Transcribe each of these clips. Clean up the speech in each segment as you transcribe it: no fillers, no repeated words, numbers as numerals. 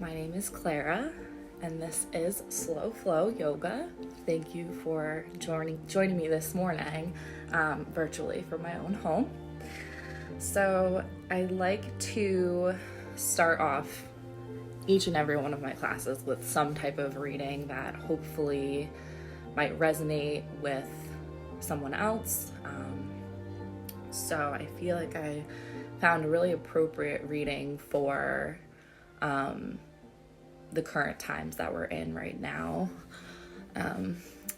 My name is Clara, and this is Slow Flow Yoga. Thank you for joining me this morning virtually from my own home. So I like to start off each and every one of my classes with some type of reading that hopefully might resonate with someone else. So I feel like I found a really appropriate reading for the current times that we're in right now.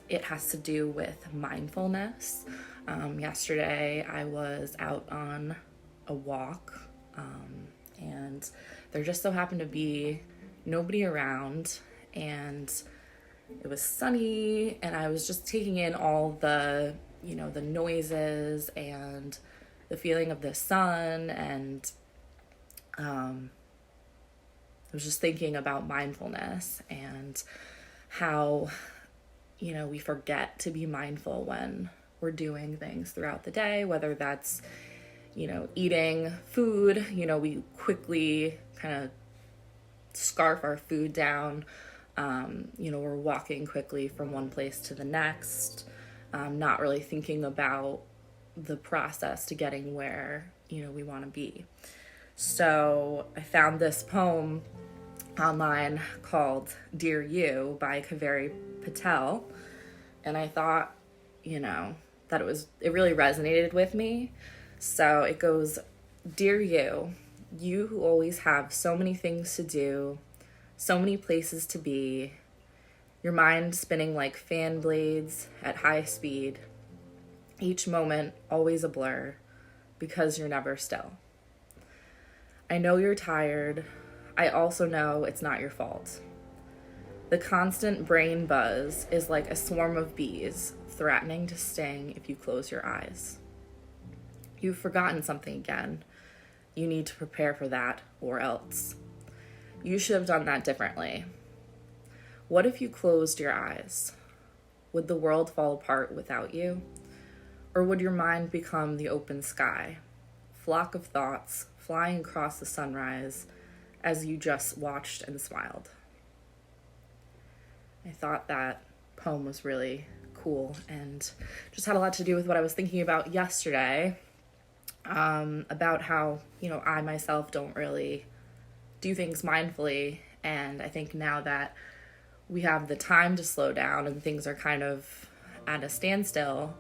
It has to do with mindfulness. Yesterday I was out on a walk and there just so happened to be nobody around, and it was sunny, and I was just taking in all the noises and the feeling of the sun, and I was just thinking about mindfulness and how, we forget to be mindful when we're doing things throughout the day, whether that's, eating food, we quickly kind of scarf our food down. We're walking quickly from one place to the next, not really thinking about the process to getting where, we want to be. So I found this poem online called Dear You by Kaveri Patel, and I thought, that it really resonated with me. So it goes, Dear you, you who always have so many things to do, so many places to be, your mind spinning like fan blades at high speed, each moment always a blur, because you're never still. I know you're tired. I also know it's not your fault. The constant brain buzz is like a swarm of bees threatening to sting if you close your eyes. You've forgotten something again. You need to prepare for that, or else. You should have done that differently. What if you closed your eyes? Would the world fall apart without you? Or would your mind become the open sky, flock of thoughts flying across the sunrise as you just watched and smiled? I thought that poem was really cool and just had a lot to do with what I was thinking about yesterday, about how, I myself don't really do things mindfully. And I think now that we have the time to slow down and things are kind of at a standstill,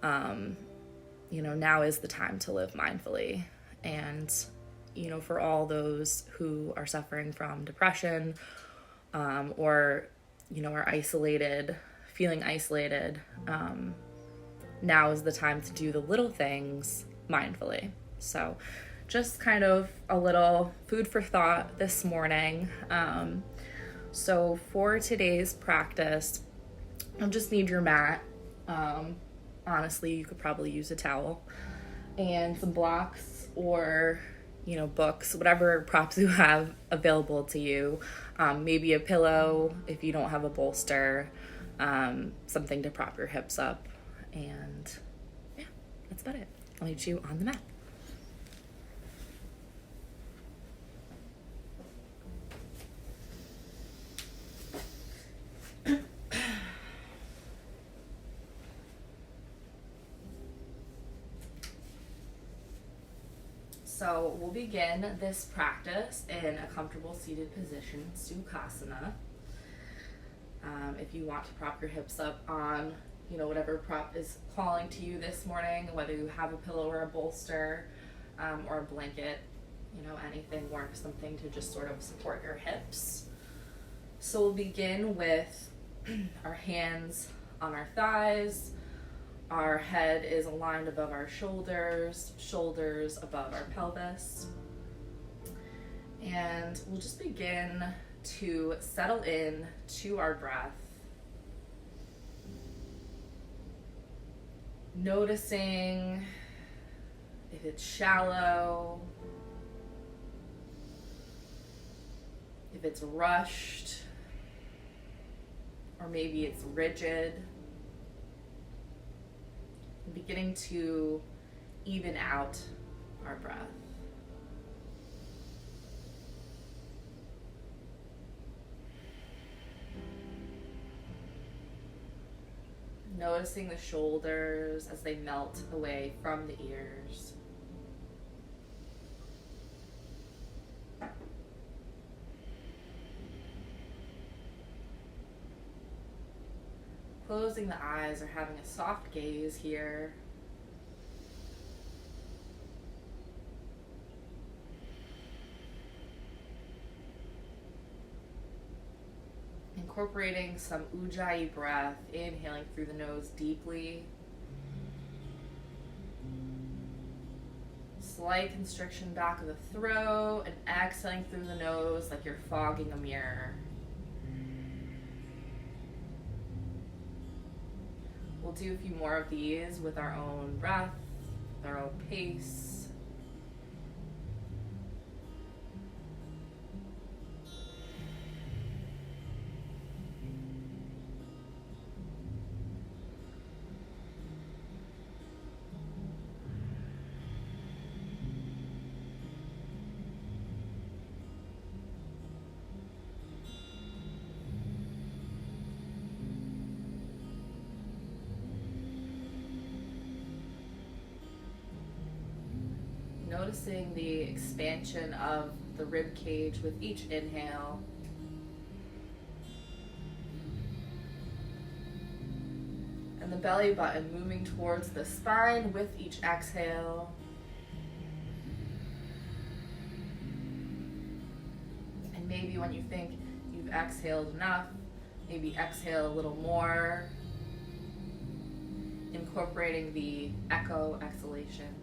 now is the time to live mindfully. And, for all those who are suffering from depression, or, are isolated, feeling isolated, now is the time to do the little things mindfully. So just kind of a little food for thought this morning. So for today's practice, you'll just need your mat. Honestly, you could probably use a towel and some blocks or, books, whatever props you have available to you. Maybe a pillow if you don't have a bolster, something to prop your hips up. And yeah, that's about it. I'll meet you on the mat. So we'll begin this practice in a comfortable seated position, Sukhasana. If you want to prop your hips up on, whatever prop is calling to you this morning, whether you have a pillow or a bolster, or a blanket, anything works, something to just sort of support your hips. So we'll begin with our hands on our thighs. Our head is aligned above our shoulders, shoulders above our pelvis. And we'll just begin to settle in to our breath. Noticing if it's shallow, if it's rushed, or maybe it's rigid. Beginning to even out our breath. Noticing the shoulders as they melt away from the ears. Closing the eyes or having a soft gaze here. Incorporating some Ujjayi breath, inhaling through the nose deeply. Slight constriction back of the throat, and exhaling through the nose like you're fogging a mirror. We'll do a few more of these with our own breath, with our own pace. Noticing the expansion of the rib cage with each inhale. And the belly button moving towards the spine with each exhale. And maybe when you think you've exhaled enough, maybe exhale a little more, incorporating the echo exhalation.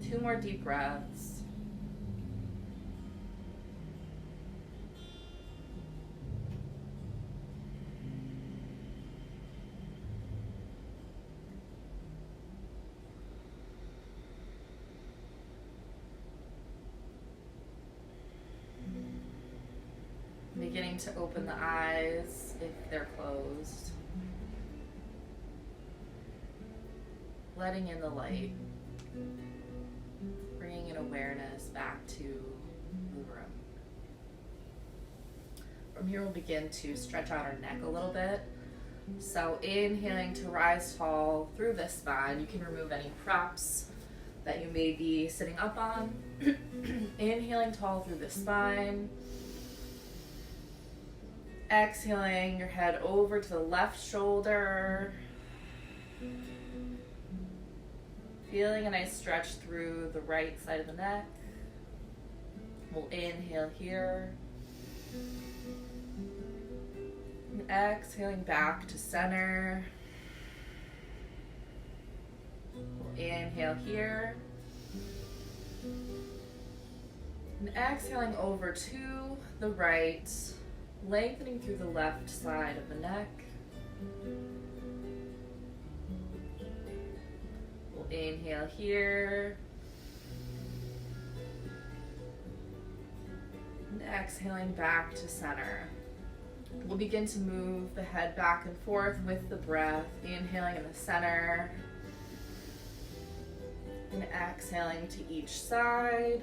Two more deep breaths. Beginning to open the eyes if they're closed. Letting in the light. Bringing an awareness back to the room. From here, we'll begin to stretch out our neck a little bit. So inhaling to rise tall through the spine. You can remove any props that you may be sitting up on. Inhaling tall through the spine. Exhaling your head over to the left shoulder. Feeling a nice stretch through the right side of the neck. We'll inhale here. And exhaling back to center. We'll inhale here. And exhaling over to the right, lengthening through the left side of the neck. Inhale here. And exhaling back to center. We'll begin to move the head back and forth with the breath, inhaling in the center. And exhaling to each side.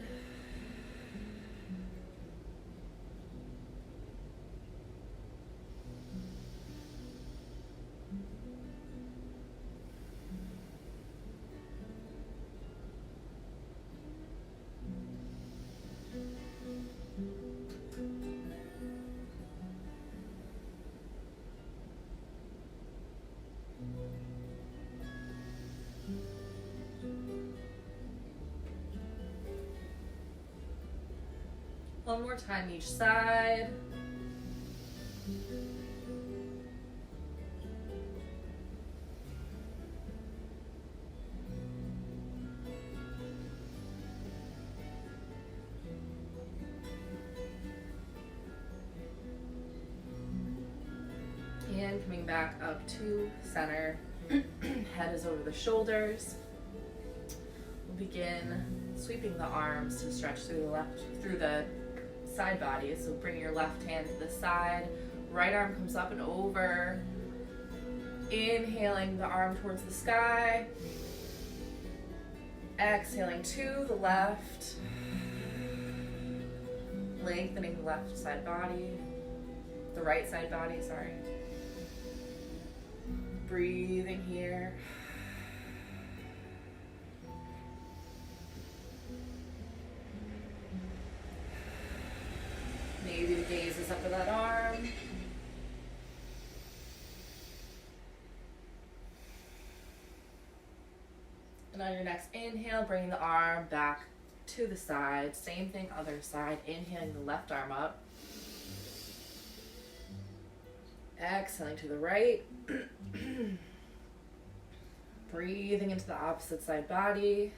One more time each side. And coming back up to center. Head is over the shoulders. We'll begin sweeping the arms to stretch through the side body. So bring your left hand to the side, right arm comes up and over. Inhaling the arm towards the sky. Exhaling to the left. Lengthening the left side body. The right side body, sorry. Breathing here. Maybe the gaze is up to that arm. And on your next inhale, bring the arm back to the side. Same thing, other side. Inhaling the left arm up. Exhaling to the right. Breathing into the opposite side body.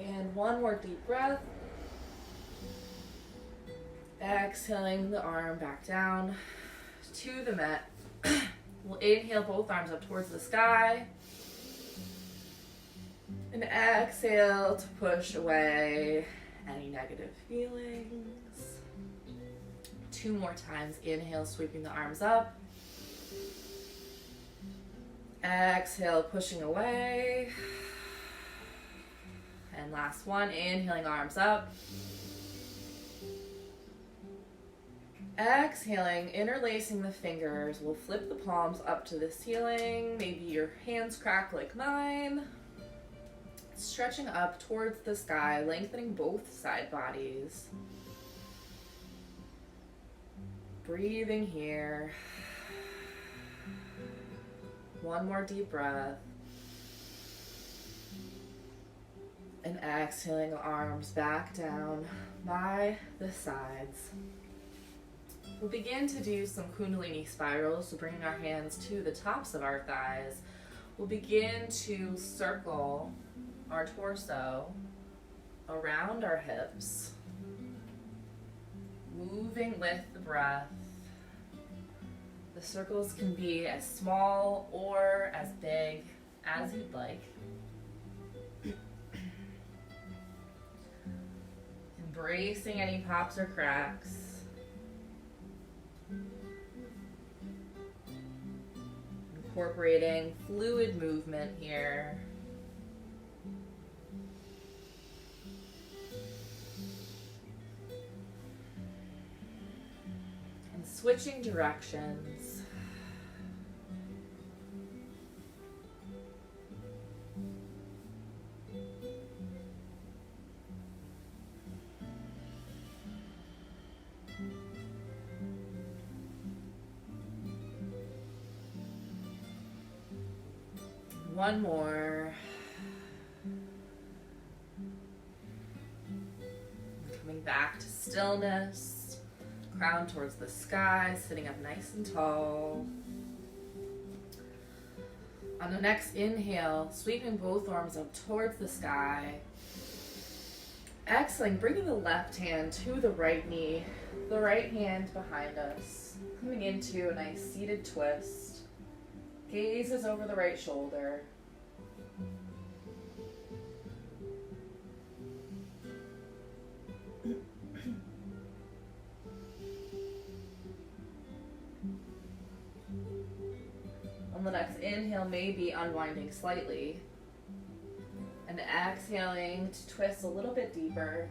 And one more deep breath. Exhaling the arm back down to the mat. We'll inhale both arms up towards the sky. And exhale to push away any negative feelings. 2 more times. Inhale, sweeping the arms up. Exhale, pushing away. And last one, inhaling, arms up. Exhaling, interlacing the fingers. We'll flip the palms up to the ceiling. Maybe your hands crack like mine. Stretching up towards the sky, lengthening both side bodies. Breathing here. One more deep breath. And exhaling, arms back down by the sides. We'll begin to do some Kundalini spirals, so bringing our hands to the tops of our thighs. We'll begin to circle our torso around our hips, moving with the breath. The circles can be as small or as big as you'd like. Embracing any pops or cracks. Incorporating fluid movement here. And switching directions. One more. Coming back to stillness. Crown towards the sky, sitting up nice and tall. On the next inhale, sweeping both arms up towards the sky. Exhaling, bringing the left hand to the right knee, the right hand behind us. Coming into a nice seated twist. Gaze is over the right shoulder. On the next inhale, maybe unwinding slightly. And exhaling to twist a little bit deeper.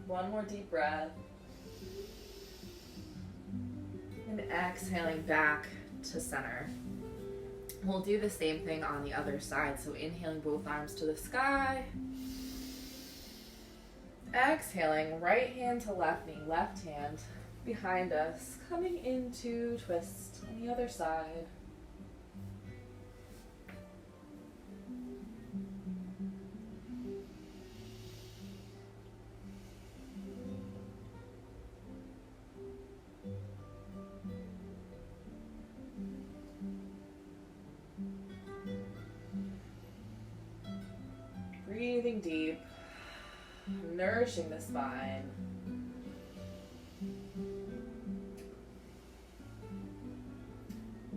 One more deep breath. And exhaling back to center. We'll do the same thing on the other side. So inhaling both arms to the sky. Exhaling, right hand to left knee, left hand behind us, coming into twist on the other side. Breathing deep, nourishing the spine.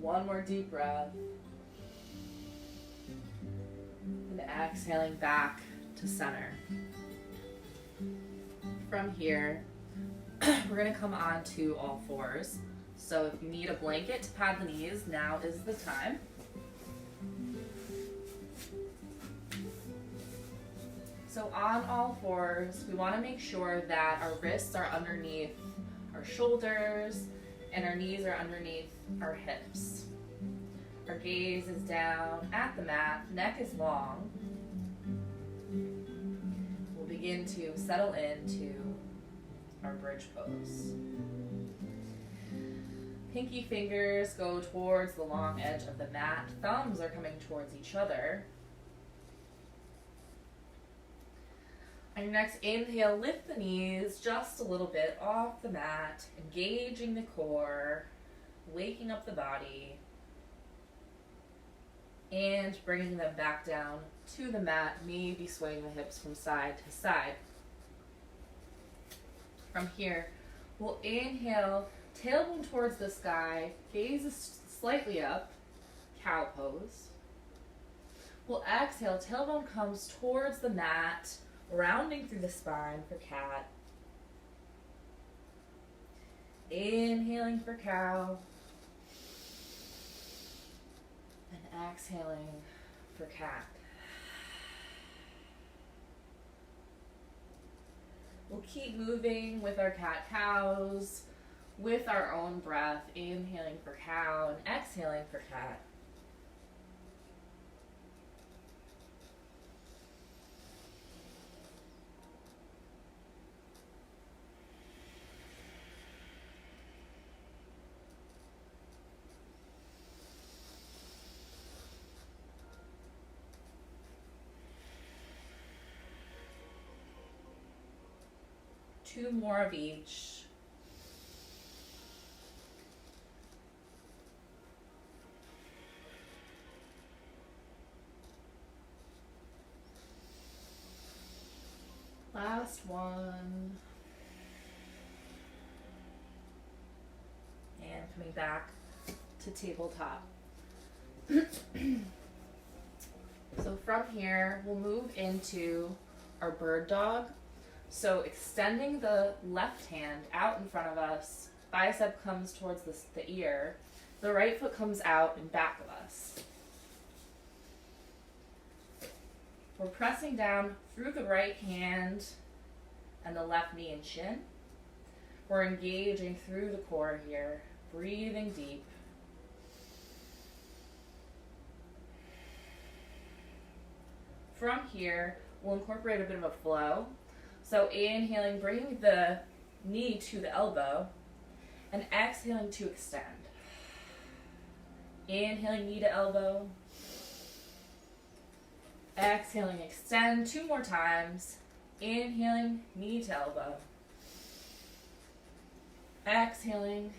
One more deep breath. And exhaling back to center. From here, we're going to come on to all fours. So if you need a blanket to pad the knees, now is the time. So on all fours, we want to make sure that our wrists are underneath our shoulders and our knees are underneath our hips. Our gaze is down at the mat, neck is long. We'll begin to settle into our bridge pose. Pinky fingers go towards the long edge of the mat. Thumbs are coming towards each other. On your next inhale, lift the knees just a little bit off the mat, engaging the core, waking up the body, and bringing them back down to the mat, maybe swaying the hips from side to side. From here, we'll inhale, tailbone towards the sky, gaze is slightly up, cow pose. We'll exhale, tailbone comes towards the mat, rounding through the spine for cat. Inhaling for cow. And exhaling for cat. We'll keep moving with our cat-cows, with our own breath, inhaling for cow and exhaling for cat. Two more of each. Last one. And coming back to tabletop. So from here, we'll move into our bird dog. So extending the left hand out in front of us, bicep comes towards the ear, the right foot comes out in back of us. We're pressing down through the right hand and the left knee and shin. We're engaging through the core here, breathing deep. From here, we'll incorporate a bit of a flow. So inhaling, bringing the knee to the elbow, and exhaling to extend. Inhaling, knee to elbow. Exhaling, extend. Two more times. Inhaling, knee to elbow. Exhaling,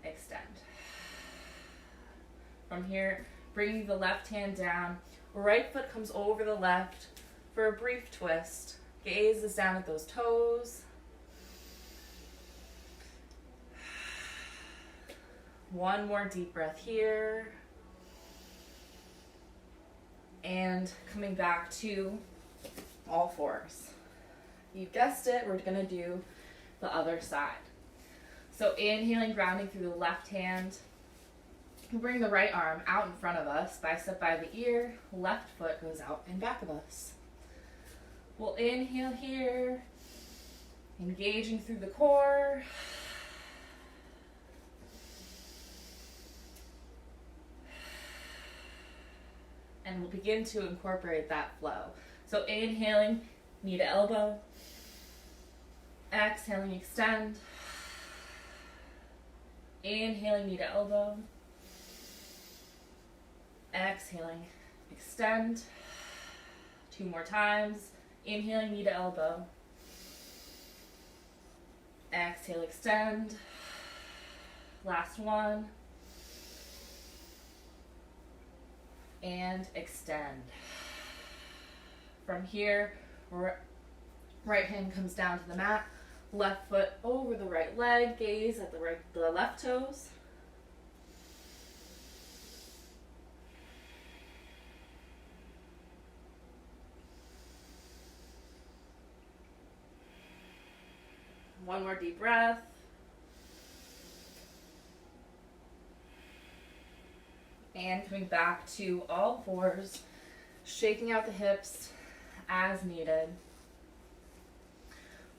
extend. From here, bringing the left hand down. Right foot comes over the left for a brief twist. Gaze is down at those toes. One more deep breath here. And coming back to all fours. You guessed it, we're gonna do the other side. So inhaling, grounding through the left hand. We'll bring the right arm out in front of us, bicep by the ear, left foot goes out in back of us. We'll inhale here, engaging through the core. And we'll begin to incorporate that flow. So inhaling, knee to elbow. Exhaling, extend. Inhaling, knee to elbow. Exhaling, extend. Two more times. Inhaling, knee to elbow. Exhale, extend. Last one. And extend. From here, right hand comes down to the mat, left foot over the right leg, gaze at the left toes. One more deep breath. And coming back to all fours, shaking out the hips as needed.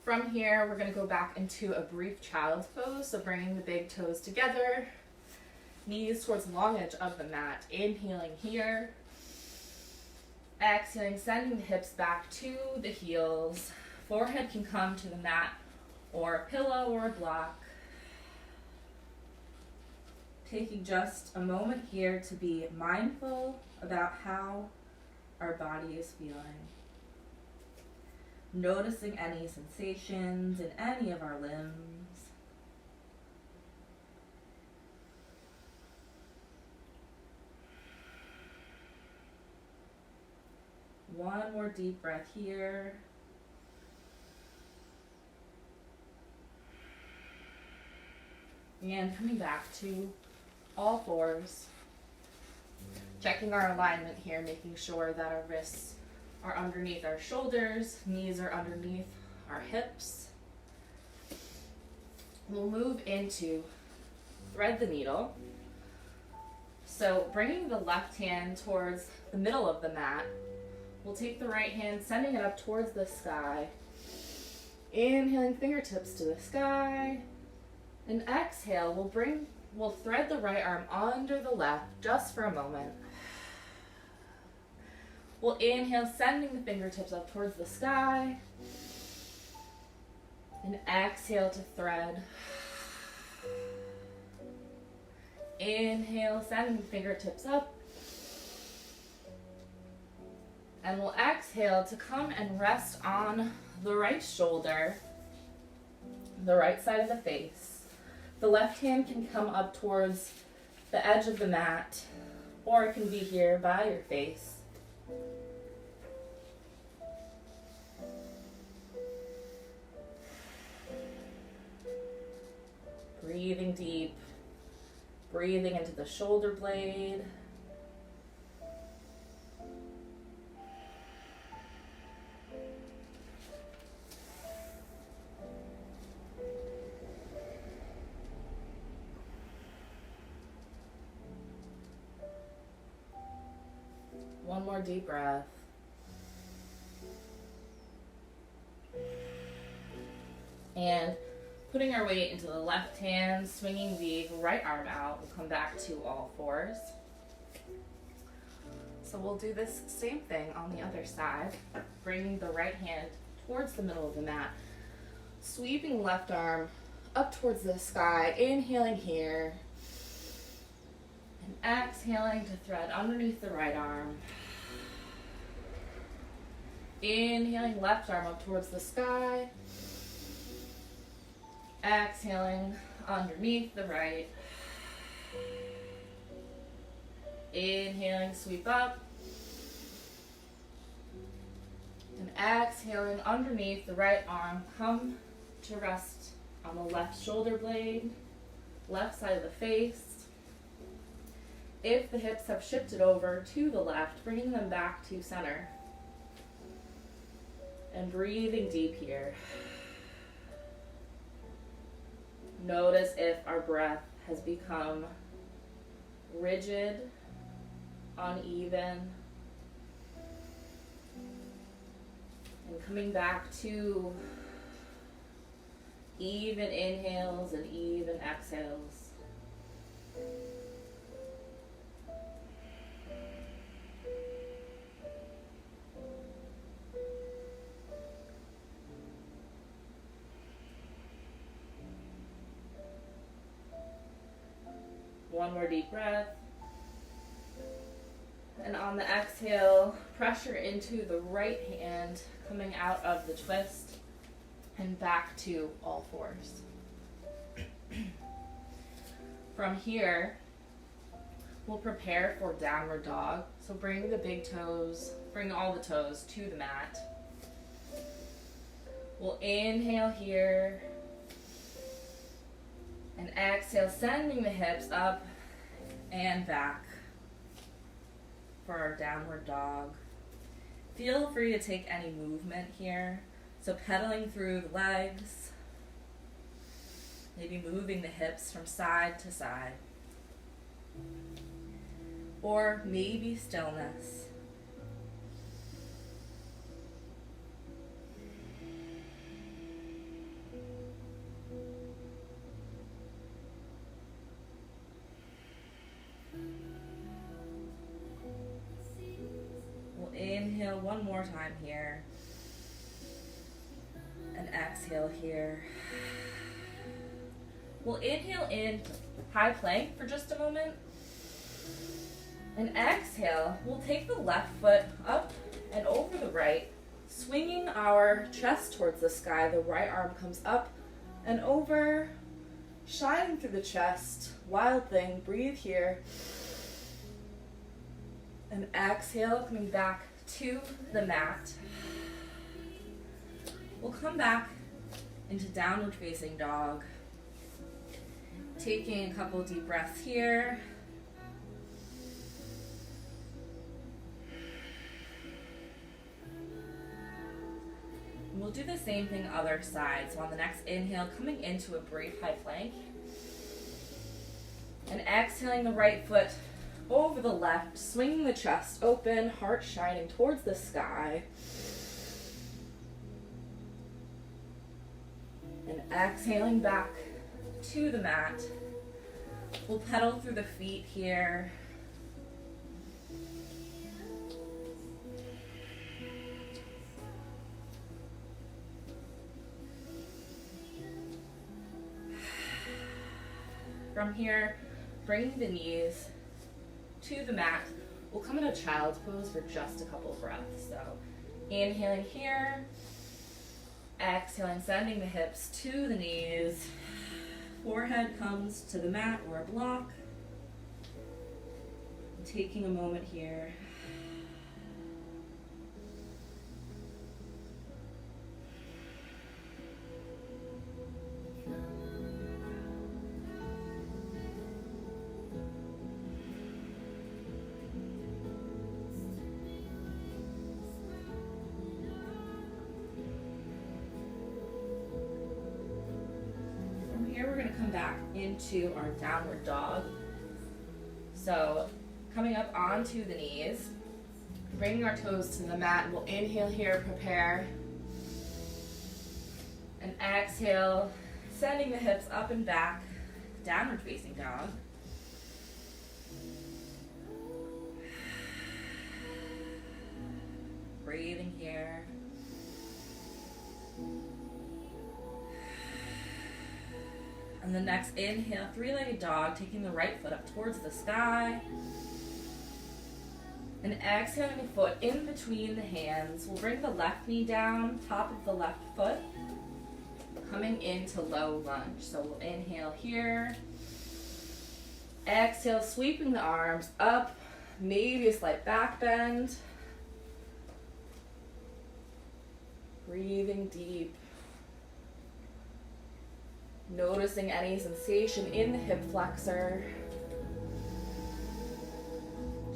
From here, we're going to go back into a brief child's pose. So bringing the big toes together, knees towards the long edge of the mat. Inhaling here. Exhaling, sending the hips back to the heels. Forehead can come to the mat or a pillow or a block. Taking just a moment here to be mindful about how our body is feeling. Noticing any sensations in any of our limbs. One more deep breath here. And coming back to all fours. Checking our alignment here, making sure that our wrists are underneath our shoulders, knees are underneath our hips. We'll move into thread the needle. So bringing the left hand towards the middle of the mat, we'll take the right hand, sending it up towards the sky. Inhaling, fingertips to the sky. And exhale, we'll thread the right arm under the left just for a moment. We'll inhale, sending the fingertips up towards the sky. And exhale to thread. Inhale, sending the fingertips up. And we'll exhale to come and rest on the right shoulder, the right side of the face. The left hand can come up towards the edge of the mat, or it can be here by your face. Breathing deep, breathing into the shoulder blade. One more deep breath. And putting our weight into the left hand, swinging the right arm out. We'll come back to all fours. So we'll do this same thing on the other side, bringing the right hand towards the middle of the mat, sweeping left arm up towards the sky, inhaling here, and exhaling to thread underneath the right arm. Inhaling, left arm up towards the sky. Exhaling underneath the right. Inhaling, sweep up. And exhaling underneath the right arm, come to rest on the left shoulder blade, left side of the face. If the hips have shifted over to the left, bringing them back to center. And breathing deep here. Notice if our breath has become rigid, uneven. And coming back to even inhales and even exhales. One more deep breath. And on the exhale, pressure into the right hand, coming out of the twist and back to all fours. From here, we'll prepare for downward dog. So bring all the toes to the mat. We'll inhale here and exhale, sending the hips up and back for our downward dog. Feel free to take any movement here. So pedaling through the legs, maybe moving the hips from side to side. Or maybe stillness. We'll inhale one more time here. And exhale here. We'll inhale in high plank for just a moment. And exhale, we'll take the left foot up and over the right, swinging our chest towards the sky. The right arm comes up and over, shining through the chest. Wild thing, breathe here. And exhale, coming back to the mat. We'll come back into downward facing dog. Taking a couple deep breaths here. We'll do the same thing other side. So on the next inhale, coming into a brief high plank. And exhaling the right foot over the left, swinging the chest open, heart shining towards the sky. And exhaling back to the mat. We'll pedal through the feet here. From here, bring the knees to the mat. We'll come into child's pose for just a couple of breaths. So inhaling here, exhaling, sending the hips to the knees. Forehead comes to the mat or a block. Taking a moment here. We're going to come back into our downward dog. So coming up onto the knees, bringing our toes to the mat. We'll inhale here, prepare. And exhale, sending the hips up and back, downward facing dog. Breathing here. And the next inhale, three-legged dog, taking the right foot up towards the sky. And exhaling the foot in between the hands. We'll bring the left knee down, top of the left foot, coming into low lunge. So we'll inhale here. Exhale, sweeping the arms up, maybe a slight back bend. Breathing deep. Noticing any sensation in the hip flexor.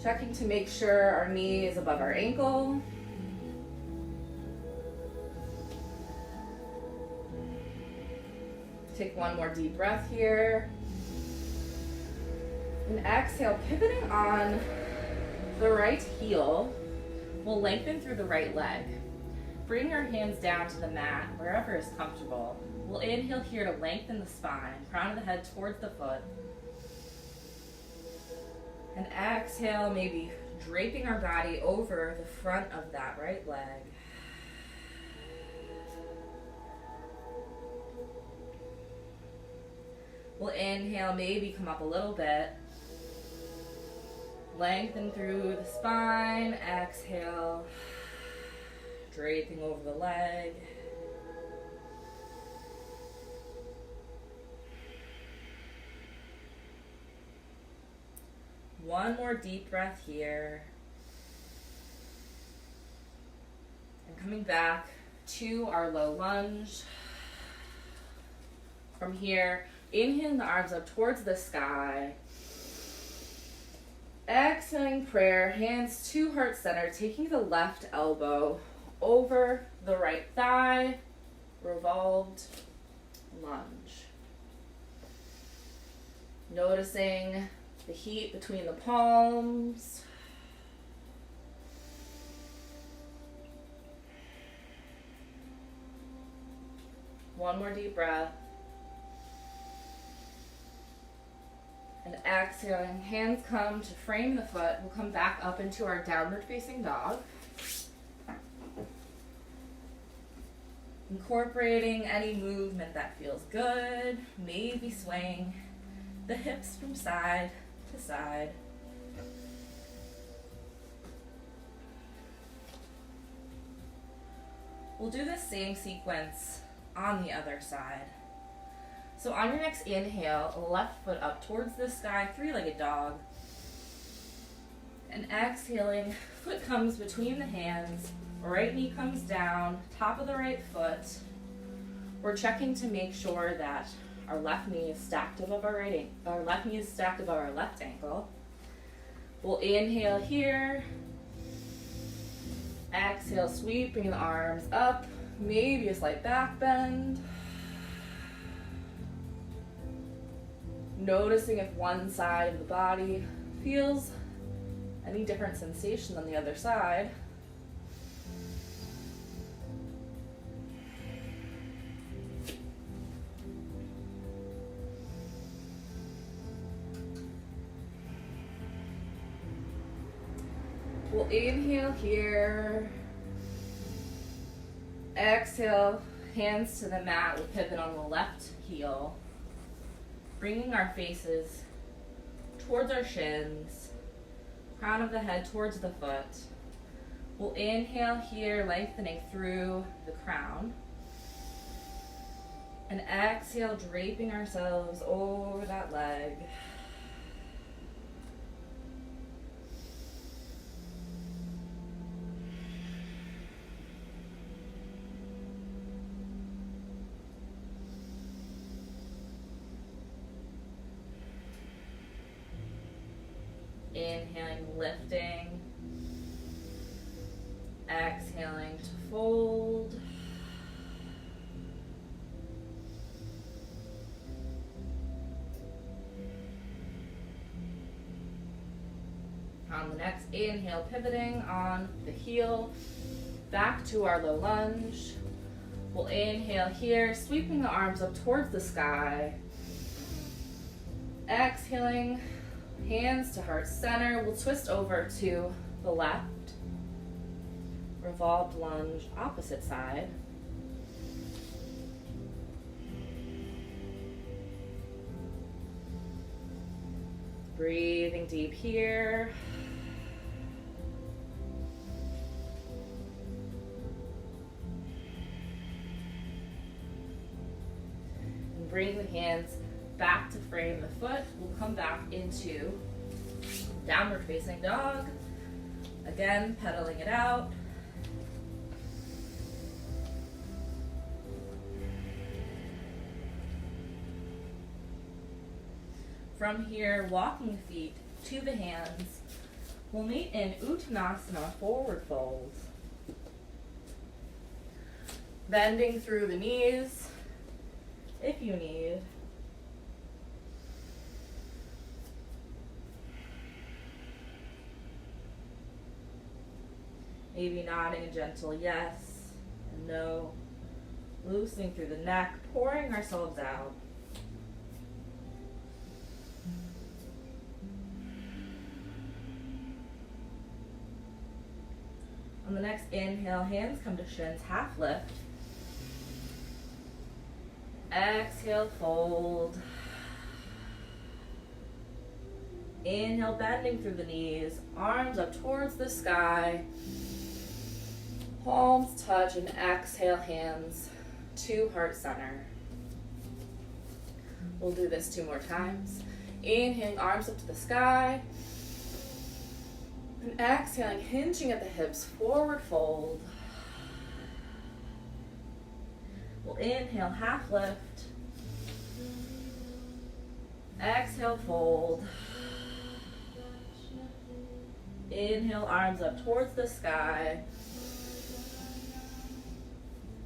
Checking to make sure our knee is above our ankle. Take one more deep breath here. And exhale, pivoting on the right heel. We'll lengthen through the right leg. Bring our hands down to the mat, wherever is comfortable. We'll inhale here to lengthen the spine, crown of the head towards the foot. And exhale, maybe draping our body over the front of that right leg. We'll inhale, maybe come up a little bit. Lengthen through the spine, exhale, draping over the leg. One more deep breath here. And coming back to our low lunge. From here, inhaling the arms up towards the sky. Exhaling prayer, hands to heart center, taking the left elbow over the right thigh, revolved lunge. Noticing the heat between the palms. One more deep breath. And exhaling, hands come to frame the foot. We'll come back up into our downward facing dog. Incorporating any movement that feels good, maybe swaying the hips from side to side. We'll do the same sequence on the other side. So on your next inhale, left foot up towards the sky, three-legged dog. And exhaling, foot comes between the hands, right knee comes down, top of the right foot. We're checking to make sure that our left knee is stacked above our left ankle. We'll inhale here. Exhale, sweeping the arms up, maybe a slight back bend. Noticing if one side of the body feels any different sensation than the other side. We'll inhale here. Exhale, hands to the mat. We'll pivot on the left heel. Bringing our faces towards our shins, crown of the head towards the foot. We'll inhale here, lengthening through the crown. And exhale, draping ourselves over that leg. Inhaling, lifting. Exhaling to fold. On the next inhale, pivoting on the heel, back to our low lunge. We'll inhale here, sweeping the arms up towards the sky. Exhaling, hands to heart center. We'll twist over to the left. Revolved lunge, opposite side. Breathing deep here. And bring the hands back to frame the foot. We'll come back into downward facing dog. Again, pedaling it out. From here, walking the feet to the hands. We'll meet in Uttanasana, forward fold. Bending through the knees, if you need. Maybe nodding a gentle yes and no. Loosening through the neck, pouring ourselves out. On the next inhale, hands come to shins, half lift. Exhale, fold. Inhale, bending through the knees, arms up towards the sky. Palms touch, and exhale, hands to heart center. We'll do this 2 more times. Inhaling, arms up to the sky. And exhaling, hinging at the hips, forward fold. We'll inhale, half lift. Exhale, fold. Inhale, arms up towards the sky.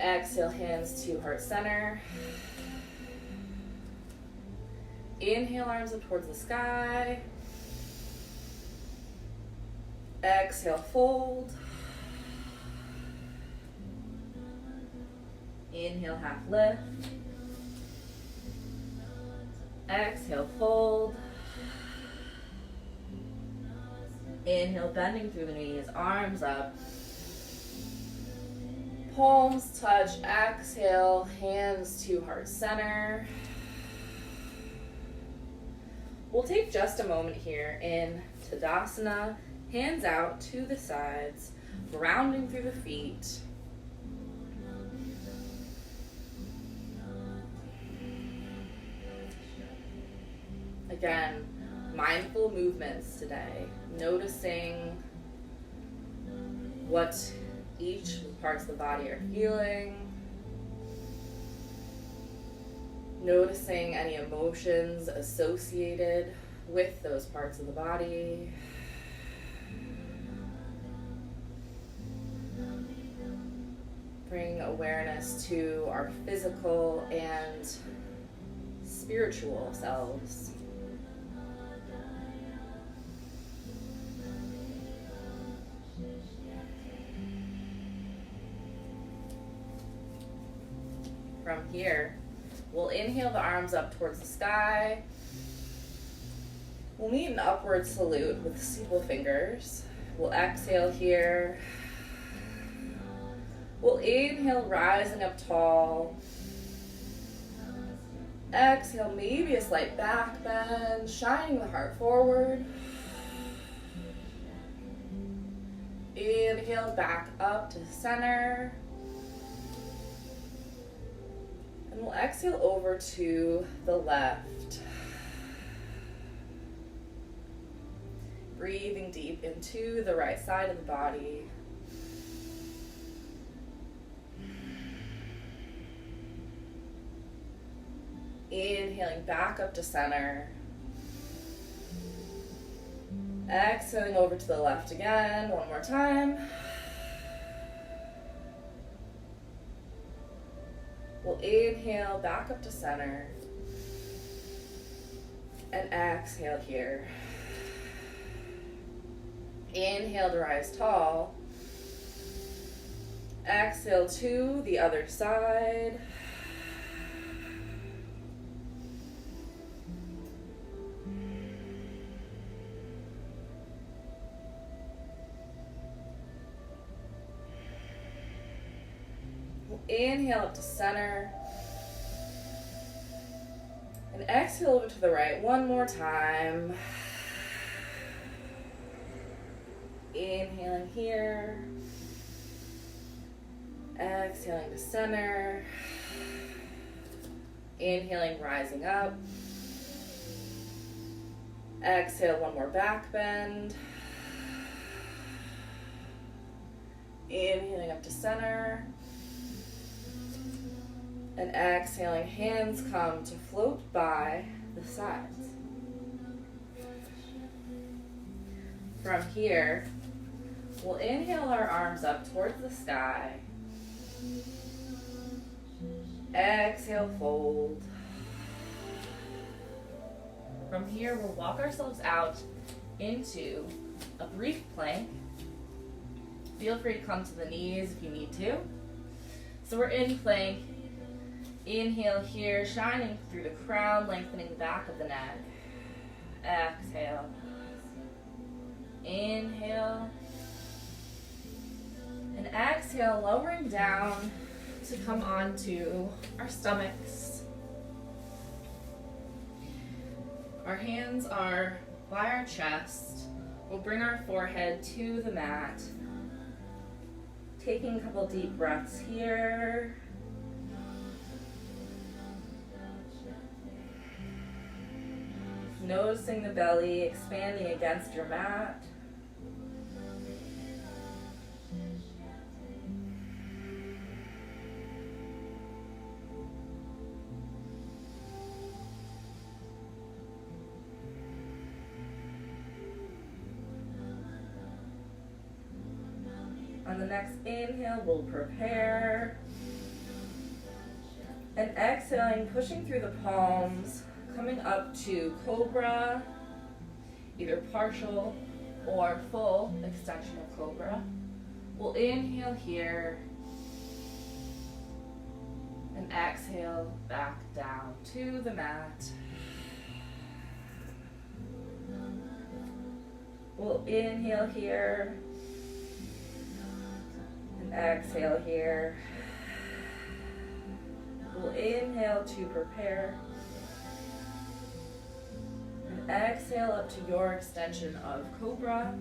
Exhale, hands to heart center. Inhale, arms up towards the sky. Exhale, fold. Inhale, half lift. Exhale, fold. Inhale, bending through the knees, arms up. Palms touch, exhale, hands to heart center. We'll take just a moment here in Tadasana, hands out to the sides, grounding through the feet. Again, mindful movements today, noticing what each parts of the body are feeling, noticing any emotions associated with those parts of the body. Bring awareness to our physical and spiritual selves. From here, we'll inhale the arms up towards the sky. We'll meet an upward salute with steeple fingers. We'll exhale here. We'll inhale, rising up tall. Exhale, maybe a slight back bend, shining the heart forward. Inhale, back up to center. And we'll exhale over to the left. Breathing deep into the right side of the body. Inhaling back up to center. Exhaling over to the left again, one more time. We'll inhale back up to center. And exhale here. Inhale to rise tall. Exhale to the other side. Inhale up to center. And exhale over to the right one more time. Inhaling here. Exhaling to center. Inhaling, rising up. Exhale, one more back bend. Inhaling up to center. And exhaling, hands come to float by the sides. From here, we'll inhale our arms up towards the sky. Exhale, fold. From here, we'll walk ourselves out into a brief plank. Feel free to come to the knees if you need to. So we're in plank. Inhale here, shining through the crown, lengthening the back of the neck. Exhale. Inhale. And exhale, lowering down to come onto our stomachs. Our hands are by our chest. We'll bring our forehead to the mat. Taking a couple deep breaths here. Noticing the belly expanding against your mat. the next inhale, we'll prepare. And exhaling, pushing through the palms, coming up to cobra, either partial or full extension of cobra. We'll inhale here and exhale back down to the mat. We'll inhale here and exhale here. We'll inhale to prepare and exhale up to your extension of cobra.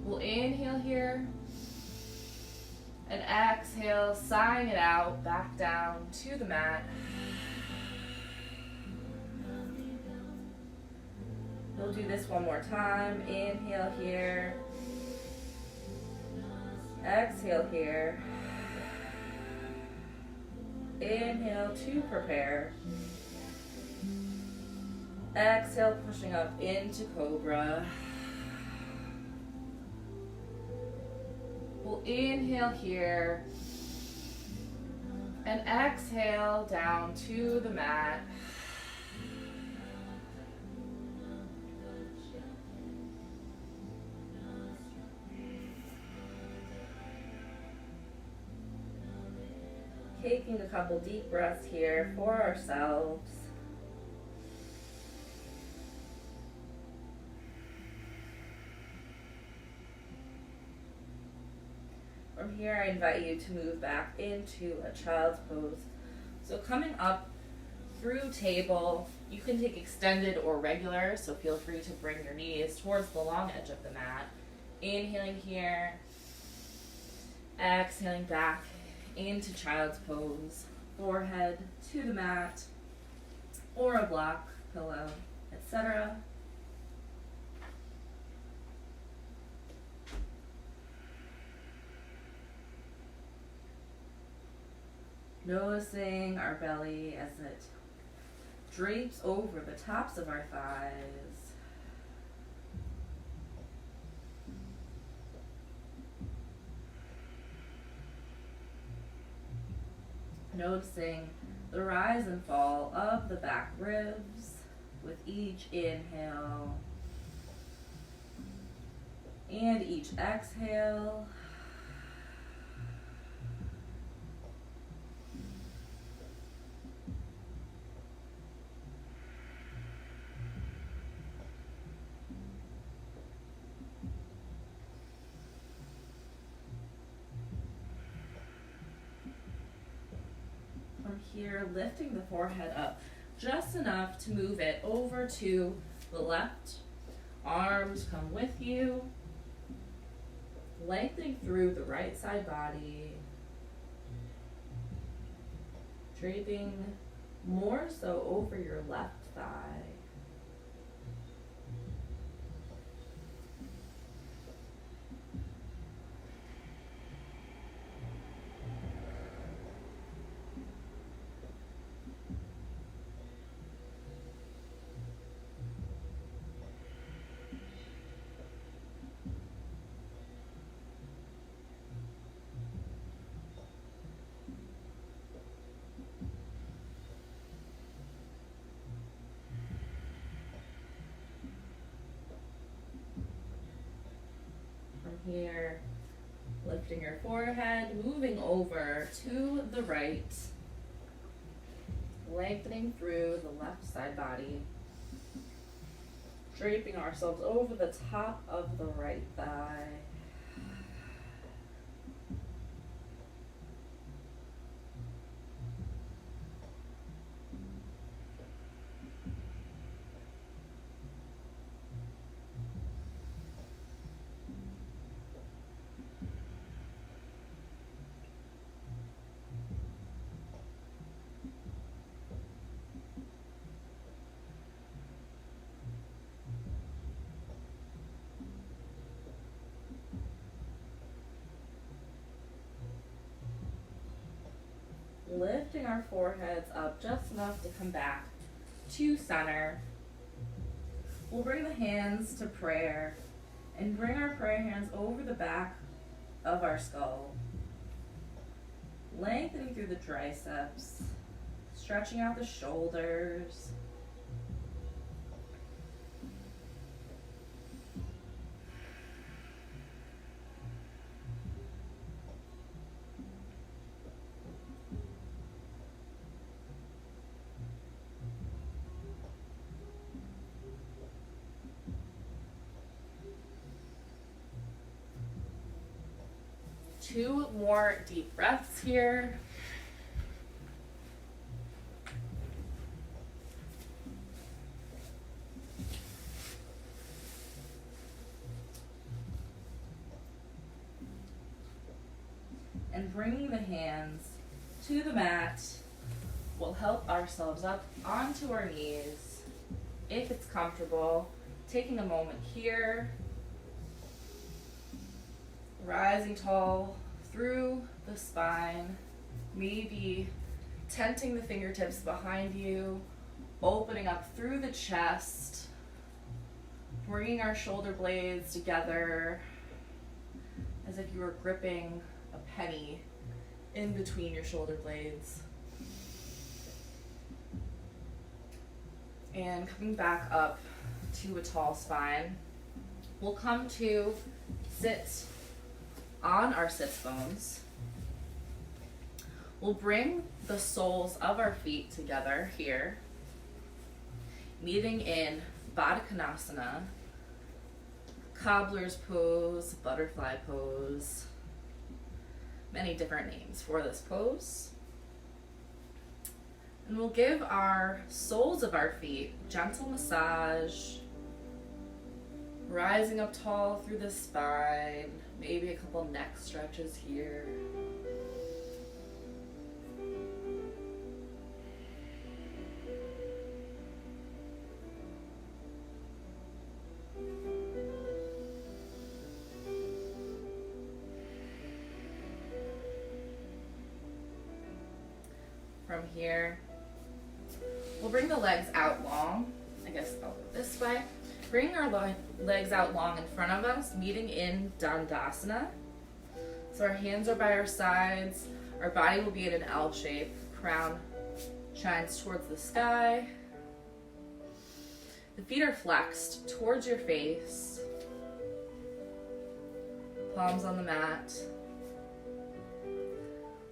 We'll inhale here and exhale, sighing it out, back down to the mat. We'll do this one more time. Inhale here. Exhale here. Inhale to prepare. Exhale, pushing up into cobra. We'll inhale here and exhale down to the mat. Taking a couple deep breaths here for ourselves. From here, I invite you to move back into a child's pose. So coming up through table, you can take extended or regular, so feel free to bring your knees towards the long edge of the mat. Inhaling here, exhaling back into child's pose, forehead to the mat, or a block, pillow, etc. Noticing our belly as it drapes over the tops of our thighs. Noticing the rise and fall of the back ribs with each inhale and each exhale. Here, lifting the forehead up just enough to move it over to the left. Arms come with you, lengthening through the right side body, draping more so over your left thigh. Here, lifting your forehead, moving over to the right, lengthening through the left side body, draping ourselves over the top of the right thigh. Lifting our foreheads up just enough to come back to center. We'll bring the hands to prayer And bring our prayer hands over the back of our skull, lengthening through the triceps, stretching out the shoulders. Two more deep breaths here. And bringing the hands to the mat, we'll help ourselves up onto our knees if it's comfortable. Taking a moment here, rising tall through the spine, maybe tenting the fingertips behind you, opening up through the chest, bringing our shoulder blades together as if you were gripping a penny in between your shoulder blades. And coming back up to a tall spine, we'll come to sit on our sits bones. We'll bring the soles of our feet together here, meeting in Baddha Konasana, cobbler's pose, butterfly pose, many different names for this pose. And we'll give our soles of our feet gentle massage, rising up tall through the spine, maybe a couple neck stretches here. From here, we'll bring the legs out long. I guess I'll go this way. Bring our legs out long in front of us, meeting in Dandasana. So our hands are by our sides. Our body will be in an L shape. Crown shines towards the sky. The feet are flexed towards your face. Palms on the mat.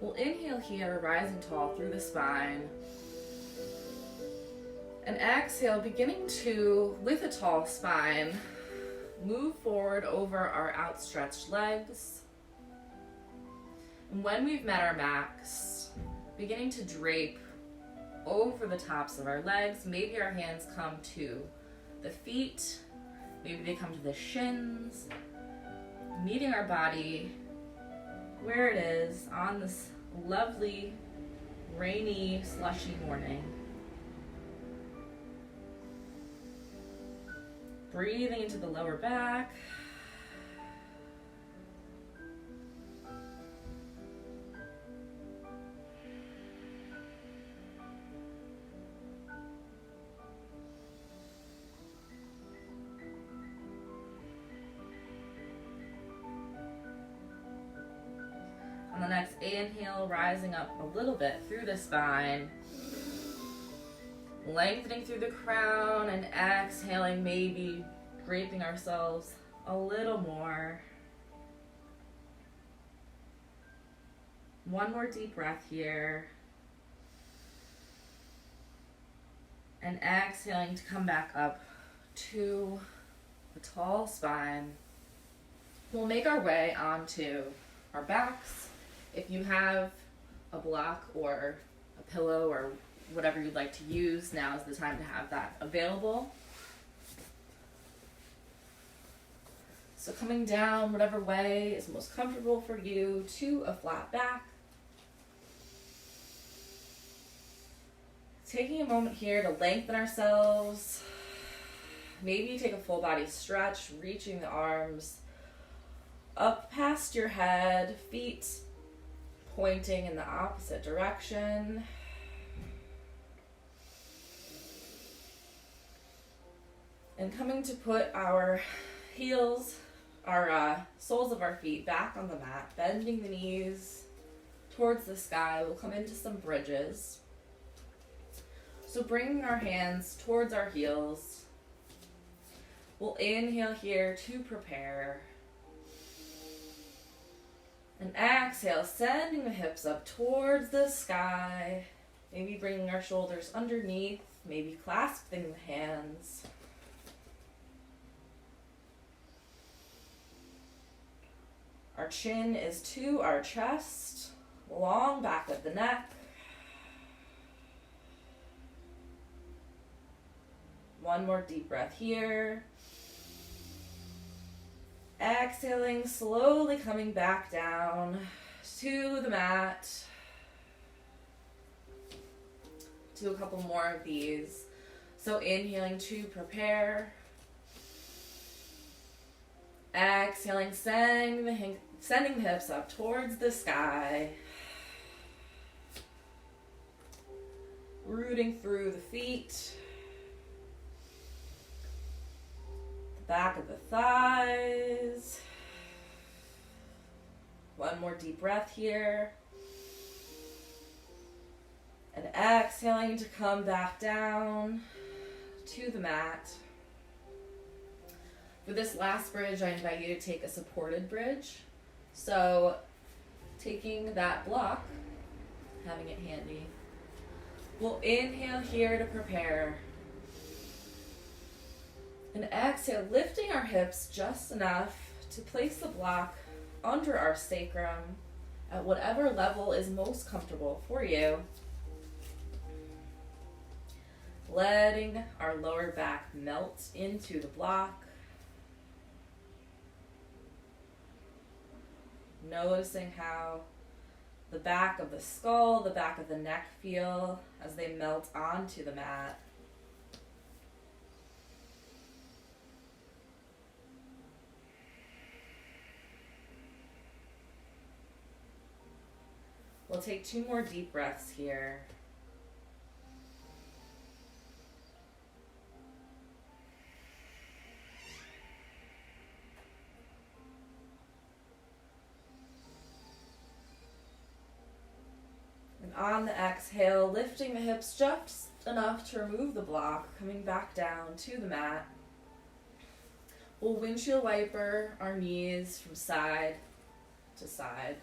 We'll inhale here, rising tall through the spine. And exhale, beginning to, with a tall spine, move forward over our outstretched legs. And when we've met our max, beginning to drape over the tops of our legs. Maybe our hands come to the feet. Maybe they come to the shins. Meeting our body where it is on this lovely, rainy, slushy morning. Breathing into the lower back. On the next inhale, rising up a little bit through the spine. Lengthening through the crown, and exhaling, maybe draping ourselves a little more. One more deep breath here. And exhaling to come back up to a tall spine. We'll make our way onto our backs. If you have a block or a pillow or whatever you'd like to use, now is the time to have that available. So coming down whatever way is most comfortable for you to a flat back. Taking a moment here to lengthen ourselves. Maybe take a full body stretch, reaching the arms up past your head, feet pointing in the opposite direction. And coming to put our heels our soles of our feet back on the mat, bending the knees towards the sky. We'll come into some bridges. So bringing our hands towards our heels. We'll inhale here to prepare. And exhale, sending the hips up towards the sky. Maybe bringing our shoulders underneath, maybe clasping the hands. Our chin is to our chest, long back of the neck. One more deep breath here. Exhaling, slowly coming back down to the mat. Do a couple more of these. So inhaling to prepare. Exhaling, sending the hips up towards the sky. Rooting through the feet. The back of the thighs. One more deep breath here. And exhaling to come back down to the mat. For this last bridge, I invite you to take a supported bridge. So taking that block, having it handy, we'll inhale here to prepare. And exhale, lifting our hips just enough to place the block under our sacrum at whatever level is most comfortable for you. Letting our lower back melt into the block. Noticing how the back of the skull, the back of the neck feel as they melt onto the mat. We'll take 2 more deep breaths here. And on the exhale, lifting the hips just enough to remove the block, coming back down to the mat. We'll windshield wiper our knees from side to side.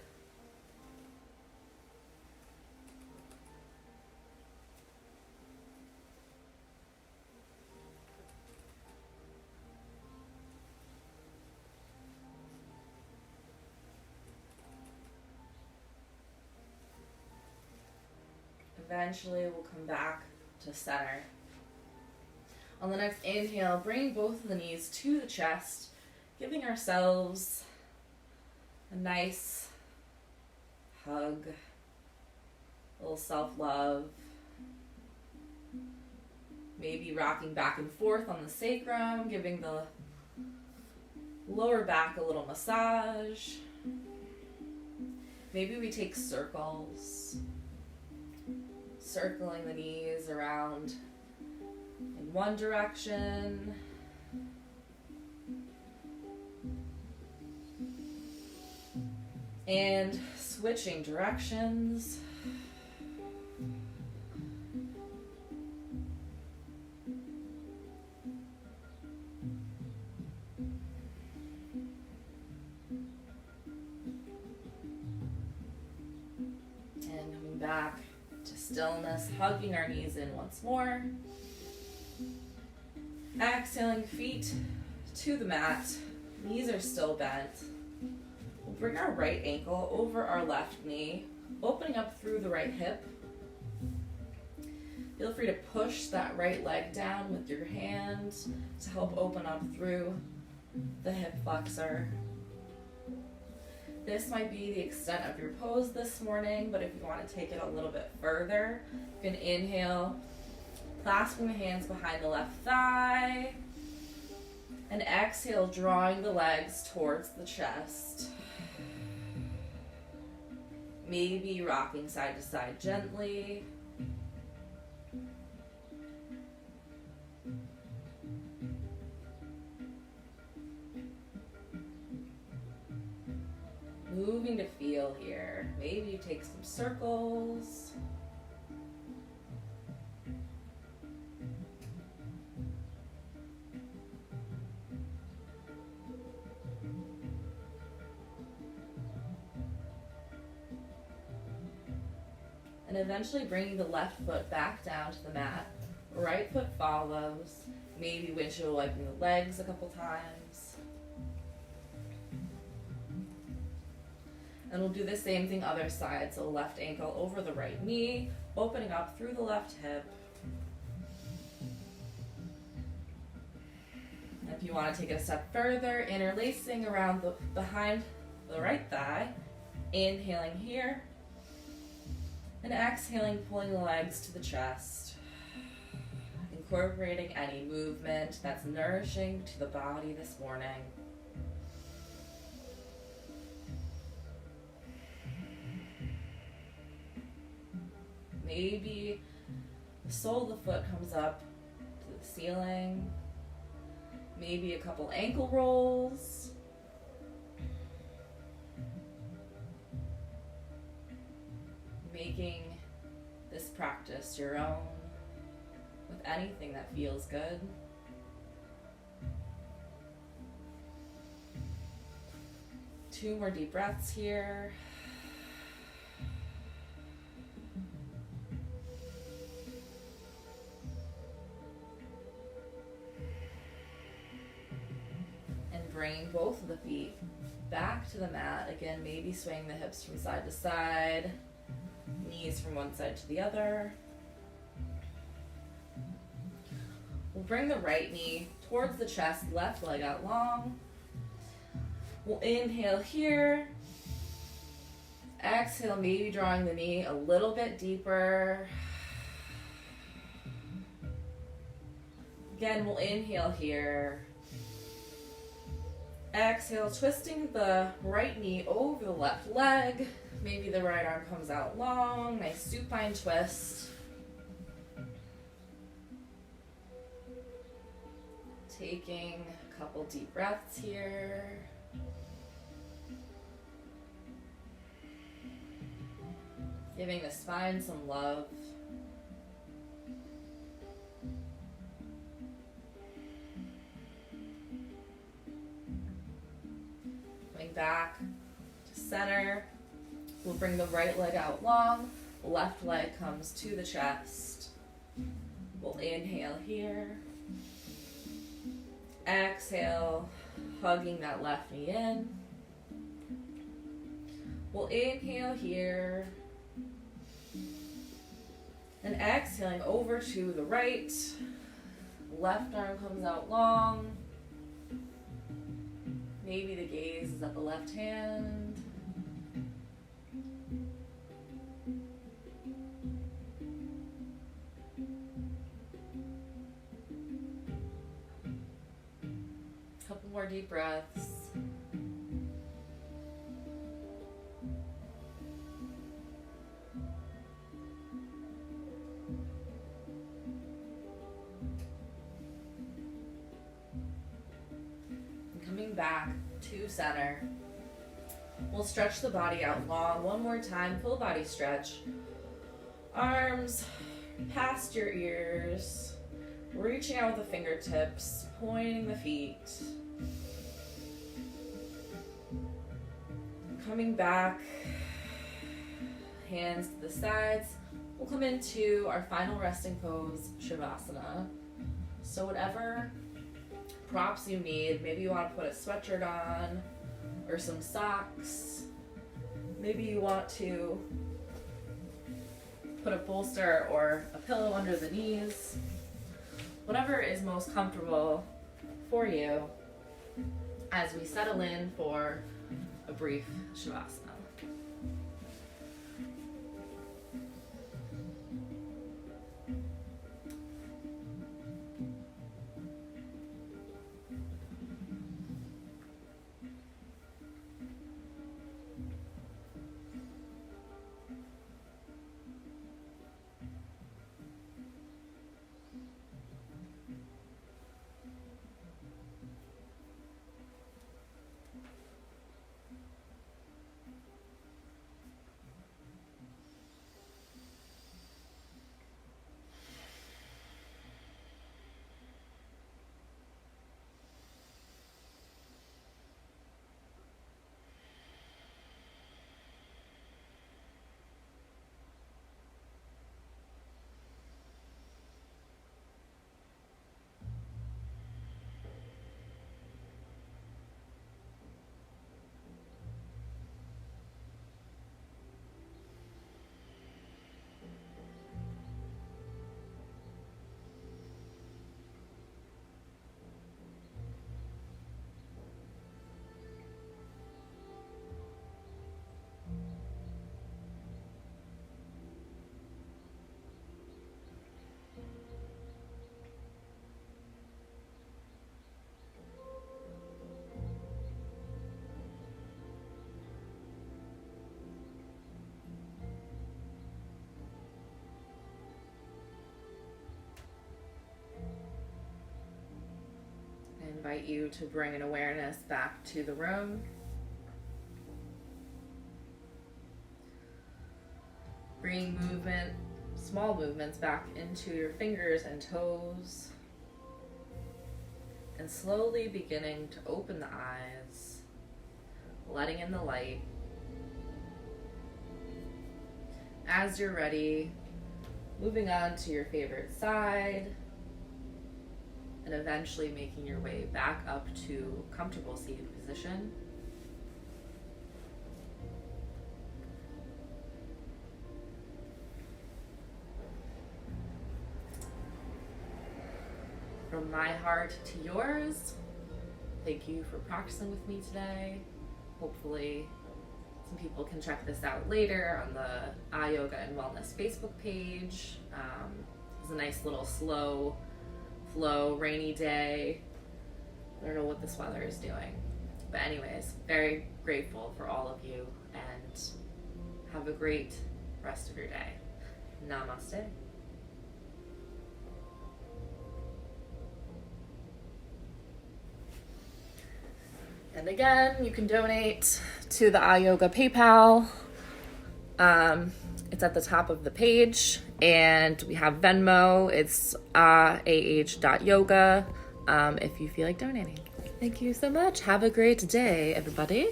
Eventually, we'll come back to center. On the next inhale, bring both of the knees to the chest, giving ourselves a nice hug, a little self-love. Maybe rocking back and forth on the sacrum, giving the lower back a little massage. Maybe we take circles. Circling the knees around in one direction. And switching directions. And coming back to stillness, hugging our knees in once more. Exhaling, feet to the mat. Knees are still bent. We'll bring our right ankle over our left knee, opening up through the right hip. Feel free to push that right leg down with your hand to help open up through the hip flexor. This might be the extent of your pose this morning, but if you want to take it a little bit further, you can inhale, clasping the hands behind the left thigh, and exhale, drawing the legs towards the chest. Maybe rocking side to side gently. moving to feel here. Maybe you take some circles. And eventually bringing the left foot back down to the mat. Right foot follows. Maybe windshield wiping the legs a couple times. And we'll do the same thing other side. So left ankle over the right knee, opening up through the left hip. And if you want to take it a step further, interlacing around behind the right thigh, inhaling here, and exhaling, pulling the legs to the chest, incorporating any movement that's nourishing to the body this morning. Maybe the sole of the foot comes up to the ceiling. Maybe a couple ankle rolls. Making this practice your own with anything that feels good. Two more deep breaths here. Bring both of the feet back to the mat. Again, maybe swaying the hips from side to side, knees from one side to the other. We'll bring the right knee towards the chest, left leg out long. We'll inhale here. Exhale, maybe drawing the knee a little bit deeper. Again, we'll inhale here. Exhale, twisting the right knee over the left leg. Maybe the right arm comes out long. Nice supine twist. Taking a couple deep breaths here. Giving the spine some love. Back to center. We'll bring the right leg out long. Left leg comes to the chest. We'll inhale here. Exhale, hugging that left knee in. We'll inhale here. And exhaling over to the right. Left arm comes out long. Maybe the gaze is at the left hand. Couple more deep breaths. Back to center. We'll stretch the body out long. One more time, full body stretch. Arms past your ears. Reaching out with the fingertips, pointing the feet. Coming back, hands to the sides. We'll come into our final resting pose, Shavasana. So whatever props you need. Maybe you want to put a sweatshirt on or some socks. Maybe you want to put a bolster or a pillow under the knees. Whatever is most comfortable for you as we settle in for a brief Shavasana. invite you to bring an awareness back to the room. Bring movement, small movements back into your fingers and toes. And slowly beginning to open the eyes, letting in the light. As you're ready, moving on to your favorite side, and eventually making your way back up to comfortable seated position. From my heart to yours, thank you for practicing with me today. Hopefully some people can check this out later on the Yoga and Wellness Facebook page. It's a nice little slow flow rainy day. I don't know what this weather is doing. But anyways, very grateful for all of you, and have a great rest of your day. Namaste. And again, you can donate to the iYoga PayPal. It's at the top of the page, and we have Venmo. It's ah.yoga if you feel like donating. Thank you so much. Have a great day, everybody.